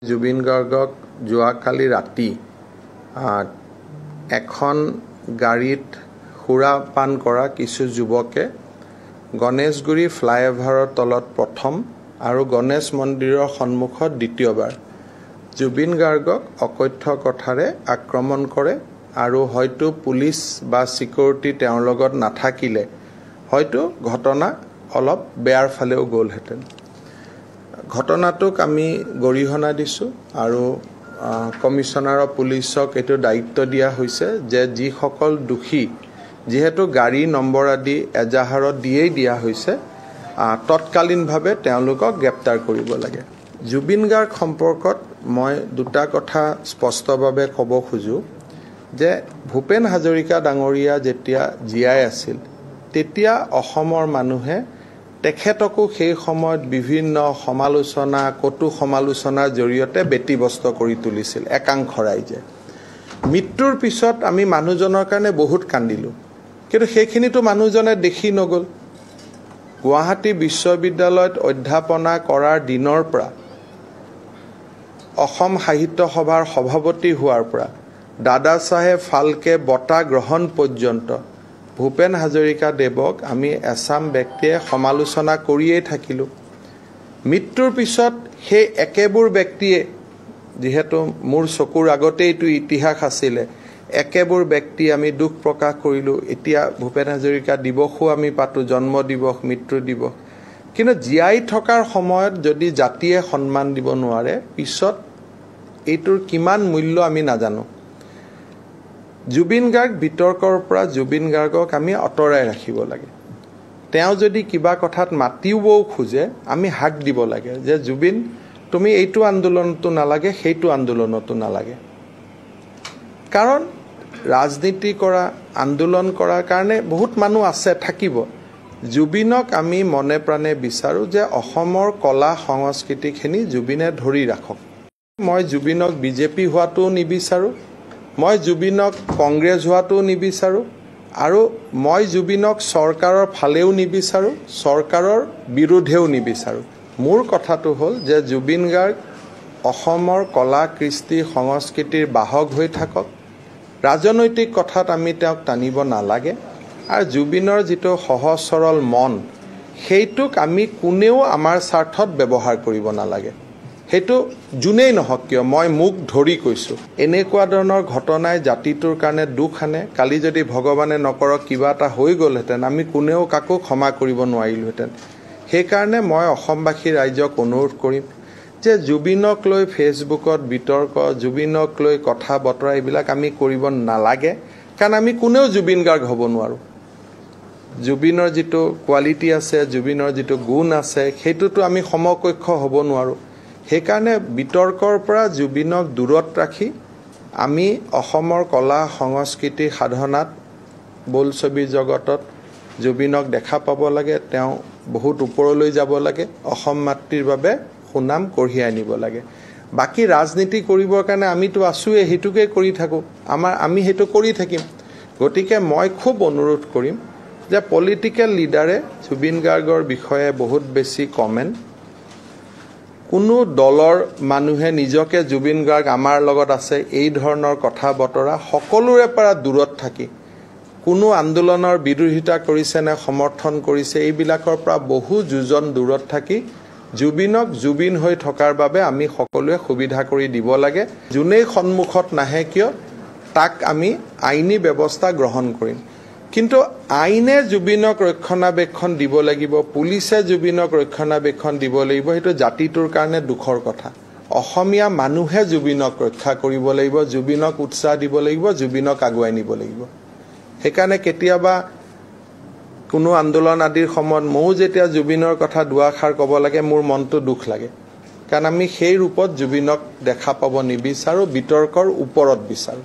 জুবিন গাৰ্গক যোৱাকালি ৰাতি এখন গাড়ীত সুৰাপান কৰা কিছু যুৱকে গণেশগুৰি ফ্লাইঅভাৰৰ তলত প্ৰথম আৰু গণেশ মন্দিৰৰ সন্মুখত দ্বিতীয়বাৰ জুবিন গাৰ্গক অকথ্য কথাৰে আক্ৰমণ কৰে আৰু হয়তো পুলিচ বা সিকিউৰিটি তেওঁৰ লগত নাথাকিলে হয়তো ঘটনা অলপ বেয়াৰ ফালেও গ'লহেঁতেন। ঘটনাটোক আমি গৰিহণা দিছোঁ আৰু কমিশনাৰ অফ পুলিচক এইটো দায়িত্ব দিয়া হৈছে যে যিসকল দোষী যেহেতু গাড়ী নম্বৰ আদি এজাহাৰত দিয়েই দিয়া হৈছে তৎকালীনভাৱে তেওঁলোকক গ্ৰেপ্তাৰ কৰিব লাগে। জুবিন গাৰ্গ সম্পৰ্কত মই দুটা কথা স্পষ্টভাৱে ক'ব খোজোঁ যে ভূপেন হাজৰিকা ডাঙৰীয়া যেতিয়া জীয়াই আছিল তেতিয়া অসমৰ মানুহে তেখেতকো সেই সময়ত বিভিন্ন সমালোচনা কটু সমালোচনাৰ জৰিয়তে ব্যতিব্যস্ত কৰি তুলিছিল একাংশ ৰাইজে। মৃত্যুৰ পিছত আমি মানুহজনৰ কাৰণে বহুত কান্দিলোঁ, কিন্তু সেইখিনিতো মানুহজনে দেখি নগ'ল। গুৱাহাটী বিশ্ববিদ্যালয়ত অধ্যাপনা কৰাৰ দিনৰ পৰা অসম সাহিত্য সভাৰ সভাপতি হোৱাৰ পৰা দাদা চাহেব ফাল্কে বঁটা গ্ৰহণ পৰ্যন্ত ভূপেন হাজৰিকা দেৱক আমি এছাম ব্যক্তিয়ে সমালোচনা কৰিয়েই থাকিলোঁ। মৃত্যুৰ পিছত সেই একেবোৰ ব্যক্তিয়ে যিহেতু মোৰ চকুৰ আগতেই এইটো ইতিহাস আছিলে একেবোৰ ব্যক্তি আমি দুখ প্ৰকাশ কৰিলোঁ। এতিয়া ভূপেন হাজৰিকা দিৱসো আমি পাতোঁ, জন্ম দিৱস, মৃত্যু দিৱস, কিন্তু জীয়াই থকাৰ সময়ত যদি জাতিয়ে সন্মান দিব নোৱাৰে পিছত এইটোৰ কিমান মূল্য আমি নাজানো। জুবিন গাৰ্গ বিতৰ্কৰ পৰা জুবিন গাৰ্গক আমি আঁতৰাই ৰাখিব লাগে। তেওঁ যদি কিবা কথাত মাতিবও খোজে আমি হাক দিব লাগে যে জুবিন তুমি এইটো আন্দোলনতো নালাগে, সেইটো আন্দোলনতো নালাগে। কাৰণ ৰাজনীতি কৰা আন্দোলন কৰাৰ কাৰণে বহুত মানুহ আছে, থাকিব। জুবিনক আমি মনে প্ৰাণে বিচাৰোঁ যে অসমৰ কলা সংস্কৃতিখিনি জুবিনে ধৰি ৰাখক। মই জুবিনক বিজেপি হোৱাটোও নিবিচাৰোঁ, মই জুবিনক কংগ্ৰেছ হোৱাটোও নিবিচাৰোঁ, আৰু মই জুবিনক চৰকাৰৰ ফালেও নিবিচাৰোঁ, চৰকাৰৰ বিৰুদ্ধেও নিবিচাৰোঁ। মোৰ কথাটো হ'ল যে জুবিন গাৰ্গ অসমৰ কলা কৃষ্টি সংস্কৃতিৰ বাহক হৈ থাকক। ৰাজনৈতিক কথাত আমি তেওঁক টানিব নালাগে, আৰু জুবিনৰ যিটো সহজ সৰল মন সেইটোক আমি কোনেও আমাৰ স্বাৰ্থত ব্যৱহাৰ কৰিব নালাগে। সেইটো যোনেই নহওক কিয়, মই মোক ধৰি কৈছোঁ, এনেকুৱা ধৰণৰ ঘটনাই জাতিটোৰ কাৰণে দুখ আনে। কালি যদি ভগৱানে নকৰক কিবা এটা হৈ গ'লহেঁতেন আমি কোনেও কাকো ক্ষমা কৰিব নোৱাৰিলোহেঁতেন। সেইকাৰণে মই অসমবাসী ৰাইজক অনুৰোধ কৰিম যে জুবিনক লৈ ফেচবুকত বিতৰ্ক, জুবিনক লৈ কথা বতৰা এইবিলাক আমি কৰিব নালাগে, কাৰণ আমি কোনেও জুবিন গাৰ্গ হ'ব নোৱাৰোঁ। জুবিনৰ যিটো কোৱালিটি আছে, জুবিনৰ যিটো গুণ আছে সেইটোতো আমি সমকক্ষ হ'ব নোৱাৰোঁ। সেইকাৰণে বিতৰ্কৰ পৰা জুবিনক দূৰত ৰাখি আমি অসমৰ কলা সংস্কৃতি সাধনাত বোলছবি জগতত জুবিনক দেখা পাব লাগে। তেওঁ বহুত ওপৰলৈ যাব লাগে, অসম মাতৃৰ বাবে সুনাম কঢ়িয়াই আনিব লাগে। বাকী ৰাজনীতি কৰিবৰ কাৰণে আমিতো আছোঁৱেই, সেইটোকে কৰি থাকোঁ, আমি সেইটো কৰি থাকিম। গতিকে মই খুব অনুৰোধ কৰিম যে পলিটিকেল লিডাৰে জুবিন গাৰ্গৰ বিষয়ে বহুত বেছি কমেণ্ট, কোনো দলৰ মানুহে নিজকে জুবিন গাৰ্গ আমাৰ লগত আছে এই ধৰণৰ কথা বতৰা সকলোৰে পৰা দূৰত থাকি, কোনো আন্দোলনৰ বিৰোধিতা কৰিছে নে সমৰ্থন কৰিছে এইবিলাকৰ পৰা বহু যোজন দূৰত থাকি জুবিনক জুবিন হৈ থকাৰ বাবে আমি সকলোৱে সুবিধা কৰি দিব লাগে। যোনেই সন্মুখত নাহে কিয় তাক আমি আইনী ব্যৱস্থা গ্ৰহণ কৰিম, কিন্তু আইনে জুবিনক ৰক্ষণাবেক্ষণ দিব লাগিব, পুলিচে জুবিনক ৰক্ষণাবেক্ষণ দিব লাগিব। সেইটো জাতিটোৰ কাৰণে দুখৰ কথা। অসমীয়া মানুহে জুবিনক ৰক্ষা কৰিব লাগিব, জুবিনক উৎসাহ দিব লাগিব, জুবিনক আগুৱাই নিব লাগিব। সেইকাৰণে কেতিয়াবা কোনো আন্দোলন আদিৰ সময়ত ময়ো যেতিয়া জুবিনৰ কথা দুআষাৰ ক'ব লাগে মোৰ মনটো দুখ লাগে, কাৰণ আমি সেই ৰূপত জুবিনক দেখা পাব নিবিচাৰোঁ, বিতৰ্কৰ ওপৰত বিচাৰোঁ।